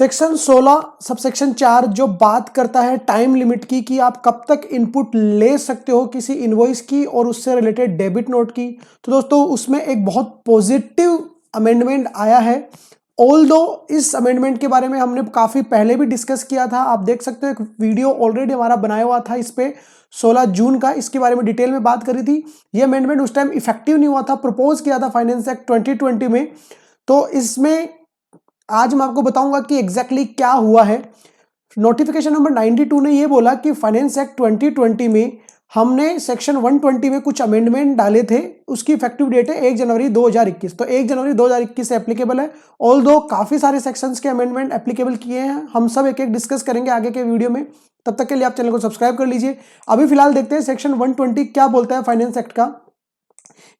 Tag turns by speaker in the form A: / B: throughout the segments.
A: Section 16 subsection 4 जो बात करता है टाइम लिमिट की कि आप कब तक इनपुट ले सकते हो किसी इनवॉइस की और उससे रिलेटेड डेबिट नोट की। तो दोस्तों उसमें एक बहुत पॉजिटिव अमेंडमेंट आया है। ऑल्दो इस अमेंडमेंट के बारे में हमने काफ़ी पहले भी डिस्कस किया था, आप देख सकते हो एक वीडियो ऑलरेडी हमारा बनाया हुआ था इस पे 16 जून का, इसके बारे में डिटेल में बात करी थी। ये अमेंडमेंट उस टाइम इफेक्टिव नहीं हुआ था, प्रपोज किया था फाइनेंस एक्ट 2020 में। तो इसमें आज मैं आपको बताऊंगा कि एग्जैक्टली क्या हुआ है। नोटिफिकेशन नंबर 92 ने ये बोला कि फाइनेंस एक्ट 2020 में हमने सेक्शन 120 में कुछ अमेंडमेंट डाले थे, उसकी इफेक्टिव डेट है 1 जनवरी 2021। तो 1 जनवरी 2021 से एप्लीकेबल है। ऑल्दो काफी सारे सेक्शंस के अमेंडमेंट एप्लीकेबल किए हैं, हम सब एक एक डिस्कस करेंगे आगे के वीडियो में। तब तक के लिए आप चैनल को सब्सक्राइब कर लीजिए। अभी फिलहाल देखते हैं सेक्शन 120 क्या बोलता है फाइनेंस एक्ट का।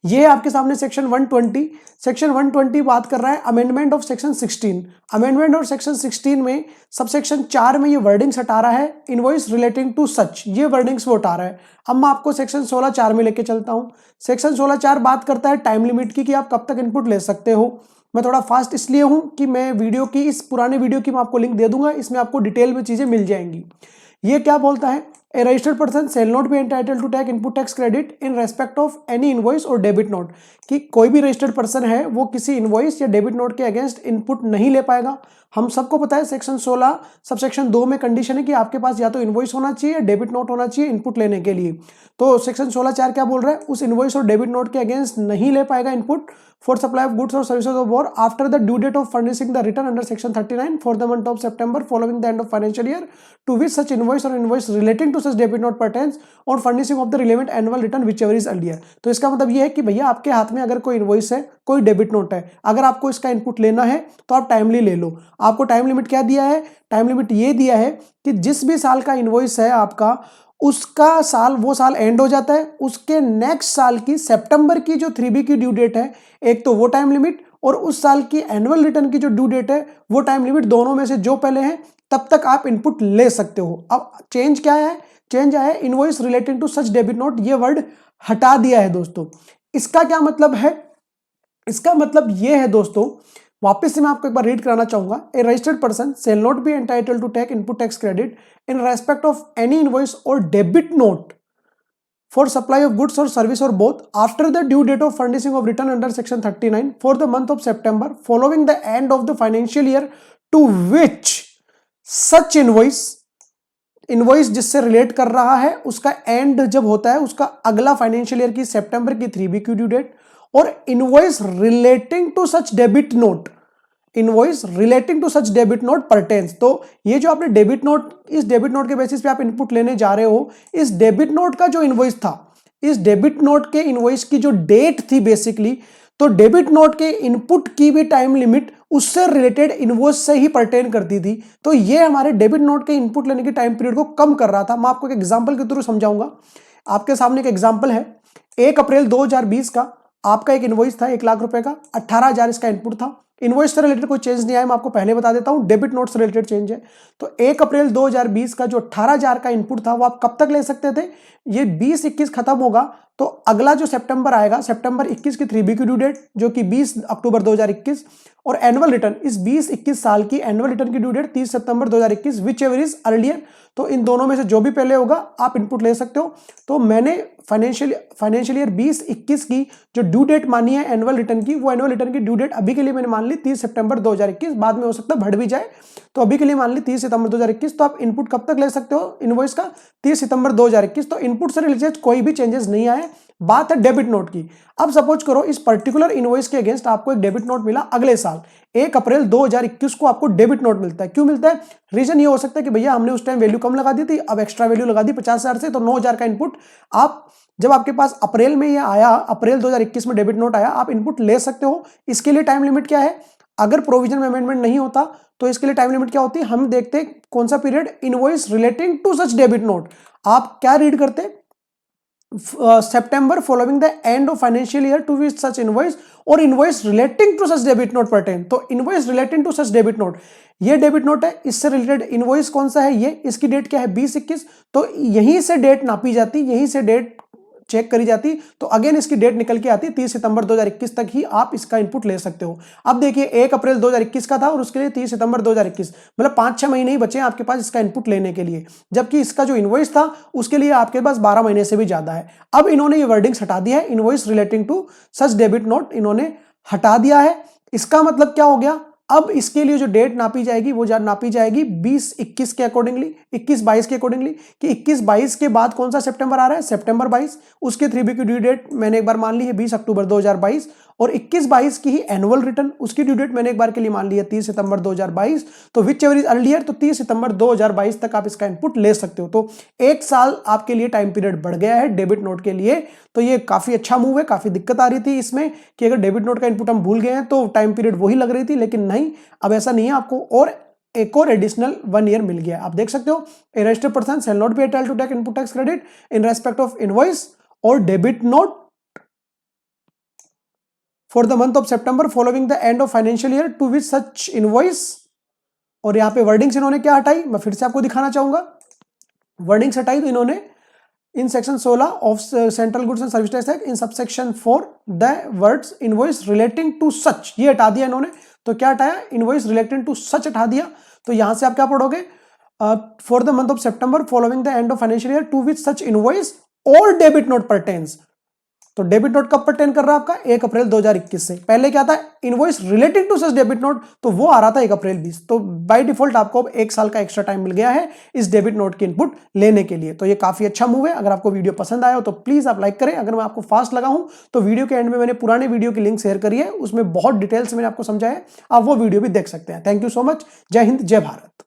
A: ये आपके सामने सेक्शन 120। सेक्शन 120 बात कर रहा है amendment of section 16। Amendment of section 16 में सबसेक्शन 4 में ये वर्डिंग्स हटा रहा है, इनवॉइस रिलेटिंग टू सच, ये वर्डिंग्स वो हटा रहा है। अब मैं आपको सेक्शन 16 4 में लेके चलता हूं। सेक्शन 16 4 बात करता है टाइम लिमिट की कि आप कब तक इनपुट ले सकते हो। मैं थोड़ा फास्ट इसलिए हूं कि मैं वीडियो की इस पुराने वीडियो की मैं आपको लिंक दे दूंगा, इसमें आपको डिटेल में चीजें मिल जाएंगी। ये क्या बोलता है, a registered person shall not be entitled to take input tax credit in respect of any invoice और डेबिट नोट, कि कोई भी रजिस्टर्ड पर्सन है वो किसी इनवॉइस या डेबिट नोट के अगेंस्ट इनपुट नहीं ले पाएगा। हम सबको पता है सेक्शन 16 सबसेक्शन 2 में कंडीशन है कि आपके पास या तो इनवॉइस होना चाहिए या डेबिट नोट होना चाहिए इनपुट लेने के लिए। तो सेक्शन 16 4 क्या बोल रहा है, उस इनवॉइस और डेबिट नोट के अगेंस्ट नहीं ले पाएगा input for supply of goods or services or वॉर after the due date of furnishing the return under section 39 for the month of September following the end of financial year to which such invoice or invoice relating to such debit note pertains or furnishing of the relevant annual return whichever is earlier. तो इसका मतलब ये है कि भैया आपके हाथ में अगर कोई इनवॉइस है, कोई डेबिट नोट है, अगर आपको इसका इनपुट लेना है तो आप टाइमली ले लो। आपको टाइम लिमिट क्या दिया है, टाइम लिमिट ये दिया है कि जिस भी साल का इनवॉइस है आपका, उसका साल वो साल एंड हो जाता है, उसके नेक्स्ट साल की सितंबर की जो 3B की ड्यू डेट है, एक तो वो टाइम लिमिट और उस साल की एनुअल रिटर्न की जो ड्यू डेट है वो टाइम लिमिट, दोनों में से जो पहले है तब तक आप इनपुट ले सकते हो। अब चेंज क्या है, चेंज आया है invoice relating to such debit note, ये वर्ड हटा दिया है दोस्तों। इसका क्या मतलब है, इसका मतलब ये है दोस्तों, वापस से मैं आपको एक बार रीड कराना चाहूंगा। A registered person shall not be entitled to take input tax credit in respect of any invoice और debit note for supply of goods or service or both after the due date of furnishing of return under section 39 for the month of September following the end of the financial year to which such invoice जिससे relate कर रहा है उसका and जब होता है उसका अगला फाइनेंशियल ईयर की सितंबर की 3B की ड्यू डेट, और invoice relating to such debit note, invoice relating to such debit note pertains. तो ये जो आपने डेबिट नोट, इस डेबिट नोट के बेसिस पे आप इनपुट लेने जा रहे हो, इस डेबिट नोट का जो इनवॉइस था, इस डेबिट नोट के इनवॉइस की जो डेट थी बेसिकली, तो डेबिट नोट के इनपुट की भी टाइम लिमिट उससे रिलेटेड इनवॉइस से ही पर्टेन करती थी। तो ये हमारे डेबिट नोट के इनपुट लेने की टाइम पीरियड को कम कर रहा था। मैं आपको एक एग्जांपल के थ्रू समझाऊंगा। आपके सामने एक एग्जांपल है, 1 अप्रैल 2020 का आपका एक इनवॉइस था 1 लाख रुपए का, 18,000 इसका इनपुट था। इनवॉइस से रिलेटेड कोई चेंज नहीं आया, मैं आपको पहले बता देता हूं, डेबिट नोट से रिलेटेड चेंज है। तो 1 अप्रैल 2020 का जो 18,000 का इनपुट था वो आप कब तक ले सकते थे, ये 2021 खत्म होगा तो अगला जो सितंबर आएगा, सितंबर 21 की 3B की ड्यू डेट जो कि 20 अक्टूबर 2021, और एनुअल रिटर्न इस 2021 साल की एनुअल रिटर्न की ड्यू डेट 30 सितंबर 2021 विच एवर इज अर्लियर। तो इन दोनों में से जो भी पहले होगा आप इनपुट ले सकते हो। तो मैंने फाइनेंशियल ईयर 2021 की जो ड्यू डेट मानी है एनुअल रिटर्न की, वो एनुअल रिटर्न की ड्यू डेट अभी के लिए मैंने मान ली 30 सितंबर 2021, बाद में हो सकता है बढ़ भी जाए, तो अभी के लिए मान ली 30 सितंबर 2021। तो आप इनपुट कब तक ले सकते हो इनवॉइस का, 30 सितंबर 2021। तो इनपुट से रिलेटेड कोई भी चेंजेस नहीं आए, बात है डेबिट नोट की। अब सपोज करो इस पर्टिकुलर इनवॉइस के अगेंस्ट आपको एक डेबिट नोट मिला अगले साल 1 अप्रैल 2021 को आपको डेबिट नोट मिलता है। क्यों मिलता है, रीजन ये हो सकता है कि भैया हमने उस टाइम वैल्यू कम लगा दी थी, अब एक्स्ट्रा वैल्यू लगा दी 50,000 से, तो 9,000 का इनपुट आप, जब आपके पास अप्रैल में ये आया, अप्रैल 2021 में डेबिट नोट आया, आप इनपुट ले सकते हो। इसके लिए टाइम लिमिट क्या है, अगर प्रोविजन में अमेंडमेंट नहीं होता तो इसके लिए टाइम लिमिट क्या होती है, हम देखते हैं कौन सा period, invoice relating to such debit note. आप क्या रीड करते, September following the end of financial year to which such invoice or invoice relating to such debit note pertain। तो invoice relating to such debit note, ये debit note है, इससे related invoice कौन सा है, ये, इसकी डेट क्या है 2021। तो यहीं से डेट नापी जाती, यहीं से डेट चेक करी जाती तो अगेन इसकी डेट निकल के आती 30 सितंबर 2021 तक ही आप इसका इनपुट ले सकते हो। अब देखिए 1 अप्रैल 2021 का था और उसके लिए 30 सितंबर 2021, मतलब 5-6 महीने ही बचे हैं आपके पास इसका इनपुट लेने के लिए, जबकि इसका जो इनवॉइस था उसके लिए आपके पास 12 महीने से भी ज्यादा है। अब इन्होंने ये वर्डिंग्स हटा दिया है, invoice relating to such debit note इन्होंने हटा दिया है। इसका मतलब क्या हो गया, अब इसके लिए जो डेट नापी जाएगी वो नापी जाएगी 20-21 के अकॉर्डिंगली, 21-22 के अकॉर्डिंगली, कि 21-22 के बाद कौन सा सितंबर आ रहा है, सितंबर 22। उसके 3B की ड्यू डेट मैंने एक बार मान ली है 20 अक्टूबर 2022, और 21-22 की ही एनुअल रिटर्न उसकी ड्यू डेट मैंने एक बार के लिए मान ली है 30 सितंबर 2022। तो विच एवर इज अर्लियर, तो 30 सितंबर 2022 तक आप इसका इनपुट ले सकते हो। तो 1 साल आपके लिए टाइम पीरियड बढ़ गया है डेबिट नोट के लिए। तो ये काफी अच्छा मूव है। काफी दिक्कत आ रही थी इसमें कि अगर डेबिट नोट का इनपुट हम भूल गए हैं तो टाइम पीरियड वही लग रही थी, लेकिन नहीं, अब ऐसा नहीं है, आपको और एक और एडिशनल 1 ईयर मिल गया। आप देख सकते हो, a registered person shall not be entitled to take input tax credit in respect of invoice और debit note for the month of September following the end of financial year to which such invoice. और यहां पे wordings इन्होंने क्या हटाई, मैं फिर से आपको दिखाना चाहूंगा। वर्डिंग्स हटाई तो इन्होंने in section 16 of central goods and service tax act in subsection 4 the words invoice relating to such, ये हटा दिया इन्होंने। तो क्या हटाया, इनवॉइस रिलेटिंग टू सच हटा दिया। तो यहां से आप क्या पढ़ोगे, for the month of September following the end of financial year to which such invoice और डेबिट नोट परटेन्स। तो डेबिट नोट कब परटेन कर रहा है आपका, 1 अप्रैल 2021 से। पहले क्या था, invoice relating to such debit note, तो वो आ रहा था 1 अप्रैल 20। तो बाय डिफॉल्ट आपको 1 साल का एक्स्ट्रा टाइम मिल गया है इस डेबिट नोट की इनपुट लेने के लिए। तो ये काफी अच्छा मूव है। अगर आपको वीडियो पसंद आया हो तो प्लीज आप लाइक करें। अगर मैं आपको फास्ट लगा हूं तो वीडियो के एंड में मैंने पुराने वीडियो की लिंक शेयर करी है, उसमें बहुत डिटेल से मैंने आपको समझाया है, आप वो वीडियो भी देख सकते हैं। Thank you so much. जय हिंद, जय भारत।